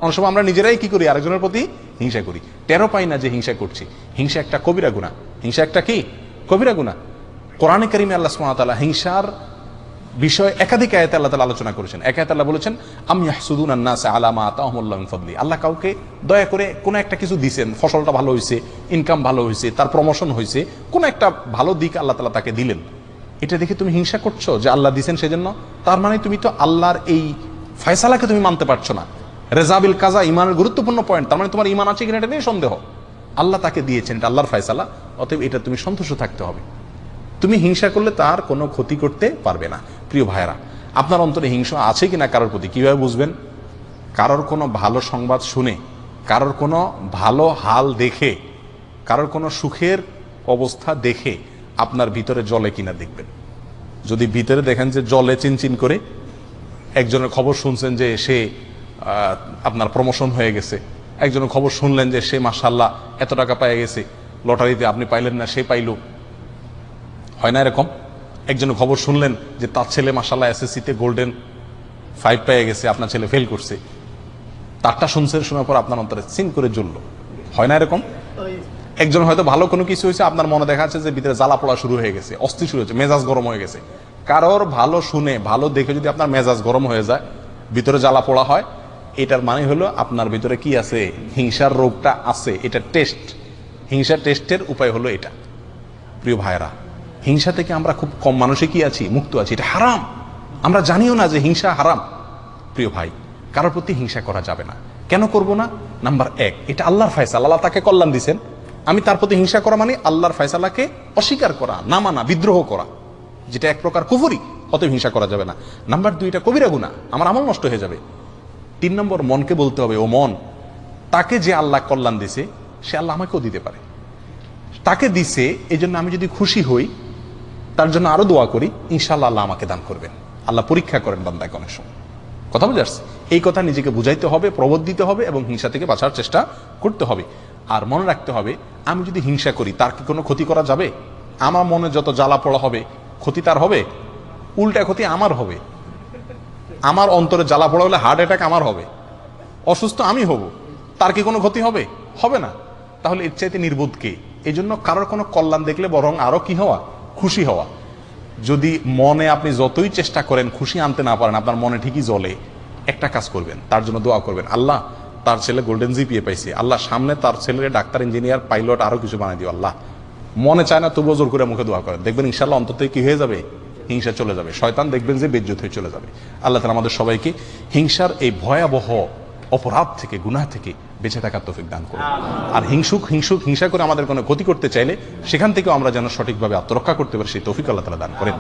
অনেক সময় আমরা নিজেরাই কি করি, আরেকজনের প্রতি হিংসা করি, টেরও পাই না যে হিংসা করছি। হিংসা একটা কবিরা গুনাহ। হিংসা একটা কি কবিরা গুনাহ। কোরআনে কারিমে আল্লাহ সুবহানাহু ওয়া তাআলা হিংসার বিষয় একাধিক আয়াতে আল্লাহ তাআলা আলোচনা করেছেন। এক আয়াতে আল্লাহ বলেছেন আম ইয়াহসুদুনান নাসা আলা মা আতাহুমুল্লাহু মিন ফাদলি। আল্লাহ কাউকে দয়া করে কোনো একটা কিছু দিয়েছেন, ফসলটা ভালো হয়েছে, ইনকাম ভালো হয়েছে, তার প্রমোশন হয়েছে, কোনো একটা ভালো দিক আল্লাহ তাআলা তাকে দিলেন, এটা দেখে তুমি হিংসা করছো যে আল্লাহ দিয়েছেন সেজন্য? তার মানে তুমি তো আল্লাহর এই ফয়সালাকে তুমি মানতে পারছো না। রেজাবিল কাজা ইমানের গুরুত্বপূর্ণ পয়েন্ট। তার মানে তোমার ইমান আছে কিনা এটা নিয়ে সন্দেহ। আল্লাহ তাকে দিয়েছেন, এটা আল্লাহর ফয়সালা, অতএব এটা তুমি সন্তুষ্ট থাকতে হবে। তুমি হিংসা করলে তার কোনো ক্ষতি করতে পারবে না। প্রিয় ভাইয়েরা, আপনার অন্তরে হিংসা আছে কিনা কারোর প্রতি কিভাবে বুঝবেন? কারোর কোনো ভালো সংবাদ শুনে, কারোর কোনো ভালো হাল দেখে, কারোর কোনো সুখের অবস্থা দেখে আপনার ভিতরে জ্বলে কিনা দেখবেন। যদি ভিতরে দেখেন যে জ্বলে চিনচিন করে, একজনের খবর শুনছেন যে সে আপনার প্রমোশন হয়ে গেছে, একজনের খবর শুনলেন যে সে মাশাআল্লাহ এত টাকা পেয়ে গেছে, লটারিতে আপনি পাইলেন না সে পাইল, হয় না এরকম? একজনের খবর শুনলেন যে তার ছেলে মাশাআল্লাহ এসএসসিতে গোল্ডেন 5 পেয়ে গেছে, আপনার ছেলে ফেল করছে, তারটা শুনছেন, শোনার পর আপনার অন্তরে চিন করে জ্বললো, হয় না এরকম? একজন হয়তো ভালো কোনো কিছু হয়েছে, আপনার মনে দেখা যাচ্ছে যে ভিতরে জ্বালা পোড়া শুরু হয়ে গেছে, অস্থির শুরু হয়েছে, মেজাজ গরম হয়ে গেছে। কারোর ভালো শুনে, ভালো দেখে যদি আপনার মেজাজ গরম হয়ে যায়, ভিতরে জ্বালা পোড়া হয়, এটার মানে হলো আপনার ভিতরে কি আছে? হিংসার রোগটা আছে। এটা টেস্ট, হিংসার টেস্টের উপায় হলো এটা। প্রিয় ভাইরা, হিংসা থেকে আমরা খুব কম মানুষই কি আছি? মুক্ত আছি। এটা হারাম, আমরা জানিও না যে হিংসা হারাম। প্রিয় ভাই, কারোর প্রতি হিংসা করা যাবে না। কেন করব না? নাম্বার 1, এটা আল্লাহর ফয়সালা, আল্লাহ তাকে কল্যাণ দিয়েছেন। আমি তার প্রতি হিংসা করা মানে আল্লাহর ফয়সালাকে অস্বীকার করা, না মানা, বিদ্রোহ করা, যেটা এক প্রকার কুফরি, অতএব হিংসা করা যাবে না। নাম্বার 2, এটা কবিরা গুনাহ, আমার আমল নষ্ট হয়ে যাবে। 3 নম্বর, মনকে বলতে হবে, ও মন, তাকে যে আল্লাহ কল্যাণ দিছে সে আল্লাহ আমাকেও দিতে পারে। তাকে দিছে এই জন্য আমি যদি খুশি হই, তার জন্য আরো দোয়া করি, ইনশাআল্লাহ আল্লাহ আমাকে দান করবেন। আল্লাহ পরীক্ষা করেন বান্দাকে অনেক সময়। কথা বুঝে আসছে? এই কথা নিজেকে বুঝাইতে হবে, প্রবোধ দিতে হবে এবং হিংসা থেকে বাঁচার চেষ্টা করতে হবে। আর মনে রাখতে হবে, আমি যদি হিংসা করি তার কি কোনো ক্ষতি করা যাবে? আমার মনে যত জ্বালা পোড়া হবে, ক্ষতি তার হবে? উল্টা ক্ষতি আমার হবে। আমার অন্তরে জ্বালা পোড়া হলে হার্ট অ্যাটাক আমার হবে, অসুস্থ আমি হব, তার কি কোনো ক্ষতি হবে? হবে না। তাহলে এর চাইতে নির্বোধ কে? এই জন্য কারোর কোনো কল্যাণ দেখলে বরং আরো কি হওয়া? খুশি হওয়া। যদি মনে আপনি যতই চেষ্টা করেন খুশি আনতে না পারেন, আপনার মনে ঠিকই জ্বলে, একটা কাজ করবেন, তার জন্য দোয়া করবেন, আল্লাহ তার ছেলে গোল্ডেন জিপিএ পাইছে, আল্লাহ সামনে তার ছেলে ডাক্তার, ইঞ্জিনিয়ার, পাইলট, আরো কিছু বানাই দিও আল্লাহ। মনে চায় না তবুও জোর করে মুখে দোয়া করেন, দেখবেন ইনশাআল্লাহ অন্তত কি হয়ে যাবে? হিংসা চলে যাবে, শয়তান দেখবেন যে বেজ্জত হয়ে চলে যাবে। আল্লাহ তাআলা আমাদের সবাইকে হিংসার এই ভয়াবহ অপরাধ থেকে, গুনাহ থেকে বেঁচে থাকার তৌফিক দান করুন। আর হিংসা করে আমাদের কোনো ক্ষতি করতে চাইলে সেখান থেকেও আমরা যেন সঠিকভাবে আত্মরক্ষা করতে পারি, সেই তৌফিক আল্লাহ তাআলা দান করেন।